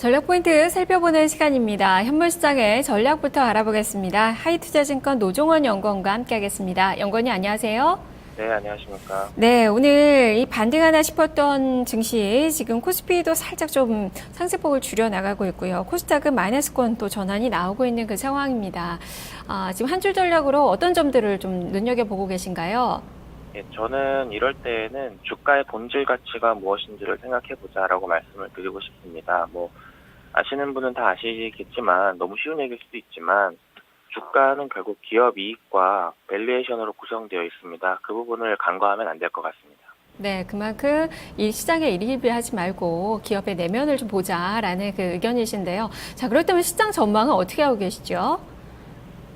전략 포인트 살펴보는 시간입니다. 현물시장의 전략부터 알아보겠습니다. 하이투자증권 노종원 연구원과 함께하겠습니다. 연구원님 안녕하세요. 네, 안녕하십니까. 네, 오늘 이 반등하나 싶었던 증시 지금 코스피도 살짝 좀 상승폭을 줄여 나가고 있고요. 코스닥은 마이너스권 또 전환이 나오고 있는 그 상황입니다. 지금 한 줄 전략으로 어떤 점들을 좀 눈여겨보고 계신가요? 예, 저는 이럴 때에는 주가의 본질 가치가 무엇인지를 생각해보자라고 말씀을 드리고 싶습니다. 아시는 분은 다 아시겠지만, 너무 쉬운 얘기일 수도 있지만, 주가는 결국 기업 이익과 밸류에이션으로 구성되어 있습니다. 그 부분을 간과하면 안 될 것 같습니다. 네, 그만큼 이 시장에 일희일비하지 말고 기업의 내면을 좀 보자라는 그 의견이신데요. 자, 그렇다면 시장 전망은 어떻게 하고 계시죠?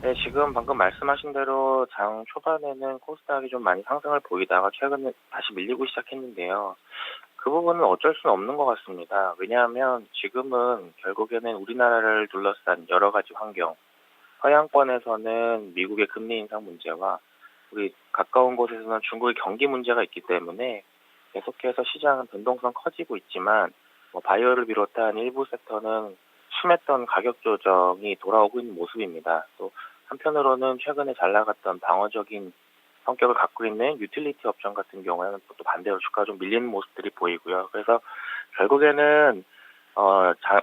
네, 지금 방금 말씀하신 대로 장 초반에는 코스닥이 좀 많이 상승을 보이다가 최근에 다시 밀리고 시작했는데요. 그 부분은 어쩔 수는 없는 것 같습니다. 왜냐하면 지금은 결국에는 우리나라를 둘러싼 여러 가지 환경, 서양권에서는 미국의 금리 인상 문제와 우리 가까운 곳에서는 중국의 경기 문제가 있기 때문에 계속해서 시장은 변동성 커지고 있지만 바이오를 비롯한 일부 섹터는 심했던 가격 조정이 돌아오고 있는 모습입니다. 또 한편으로는 최근에 잘 나갔던 방어적인 성격을 갖고 있는 유틸리티 업종 같은 경우에는 또 반대로 주가가 좀 밀리는 모습들이 보이고요. 그래서 결국에는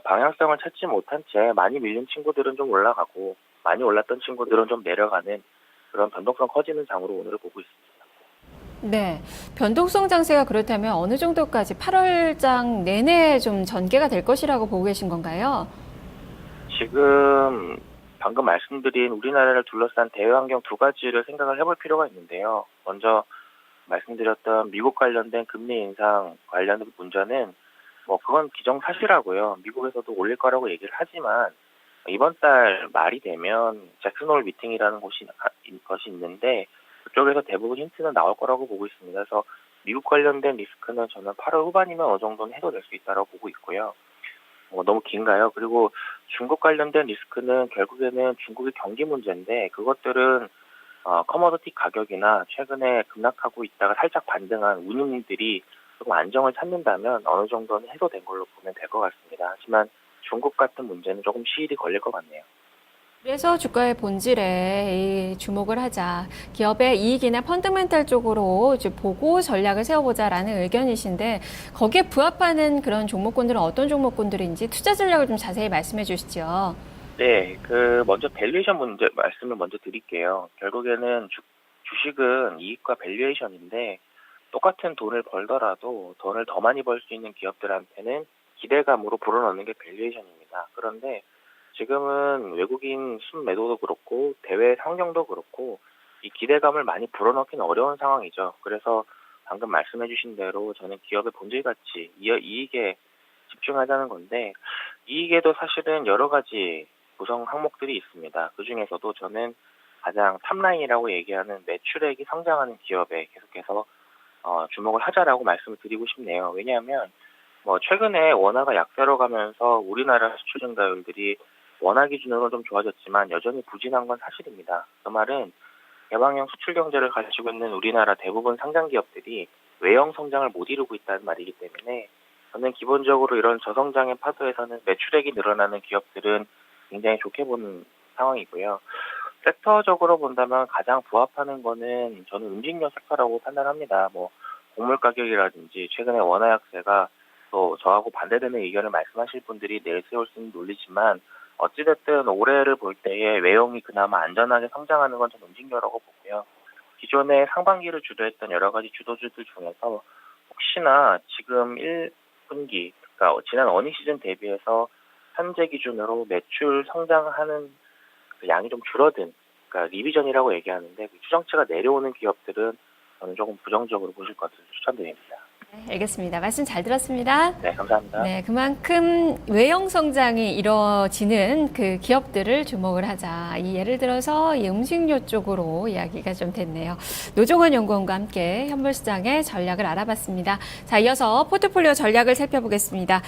방향성을 찾지 못한 채 많이 밀린 친구들은 좀 올라가고 많이 올랐던 친구들은 좀 내려가는 그런 변동성 커지는 장으로 오늘을 보고 있습니다. 네, 변동성 장세가 그렇다면 어느 정도까지 8월장 내내 좀 전개가 될 것이라고 보고 계신 건가요? 지금 방금 말씀드린 우리나라를 둘러싼 대외 환경 두 가지를 생각을 해볼 필요가 있는데요. 먼저 말씀드렸던 미국 관련된 금리 인상 관련 문제는 그건 기정사실하고요. 미국에서도 올릴 거라고 얘기를 하지만 이번 달 말이 되면 잭슨홀 미팅이라는 것이 있는데 그쪽에서 대부분 힌트는 나올 거라고 보고 있습니다. 그래서 미국 관련된 리스크는 저는 8월 후반이면 어느 정도는 해소될 수 있다고 보고 있고요. 너무 긴가요? 그리고 중국 관련된 리스크는 결국에는 중국의 경기 문제인데 그것들은 커머디티 가격이나 최근에 급락하고 있다가 살짝 반등한 운용들이 조금 안정을 찾는다면 어느 정도는 해소된 걸로 보면 될 것 같습니다. 하지만 중국 같은 문제는 조금 시일이 걸릴 것 같네요. 그래서 주가의 본질에 주목을 하자. 기업의 이익이나 펀더멘탈 쪽으로 이제 보고 전략을 세워보자라는 의견이신데 거기에 부합하는 그런 종목군들은 어떤 종목군들인지 투자 전략을 좀 자세히 말씀해 주시죠. 네, 먼저 밸류에이션 문제 말씀을 먼저 드릴게요. 결국에는 주식은 이익과 밸류에이션인데 똑같은 돈을 벌더라도 돈을 더 많이 벌 수 있는 기업들한테는 기대감으로 불어넣는 게 밸류에이션입니다. 그런데 지금은 외국인 순매도도 그렇고 대외 환경도 그렇고 이 기대감을 많이 불어넣기는 어려운 상황이죠. 그래서 방금 말씀해 주신 대로 저는 기업의 본질 가치, 이익에 집중하자는 건데 이익에도 사실은 여러 가지 구성 항목들이 있습니다. 그중에서도 저는 가장 탑라인이라고 얘기하는 매출액이 성장하는 기업에 계속해서 주목을 하자라고 말씀을 드리고 싶네요. 왜냐하면 최근에 원화가 약세로 가면서 우리나라 수출 증가율들이 원화 기준으로 좀 좋아졌지만 여전히 부진한 건 사실입니다. 그 말은 개방형 수출 경제를 가지고 있는 우리나라 대부분 상장 기업들이 외형 성장을 못 이루고 있다는 말이기 때문에 저는 기본적으로 이런 저성장의 파도에서는 매출액이 늘어나는 기업들은 굉장히 좋게 보는 상황이고요. 섹터적으로 본다면 가장 부합하는 거는 저는 음식료 섹터라고 판단합니다. 곡물 가격이라든지 최근에 원화 약세가 또 저하고 반대되는 의견을 말씀하실 분들이 내세울 수 있는 논리지만 어찌됐든 올해를 볼 때에 외형이 그나마 안전하게 성장하는 건 좀 음식료라고 보고요. 기존에 상반기를 주도했던 여러 가지 주도주들 중에서 혹시나 지금 1분기, 그러니까 지난 어닝 시즌 대비해서 현재 기준으로 매출 성장하는 그 양이 좀 줄어든, 그러니까 리비전이라고 얘기하는데 그 추정치가 내려오는 기업들은 저는 조금 부정적으로 보실 것을 추천드립니다. 네, 알겠습니다. 말씀 잘 들었습니다. 네, 감사합니다. 네, 그만큼 외형 성장이 이루어지는 그 기업들을 주목을 하자. 예를 들어서 이 음식료 쪽으로 이야기가 좀 됐네요. 노종원 연구원과 함께 현물시장의 전략을 알아봤습니다. 자, 이어서 포트폴리오 전략을 살펴보겠습니다.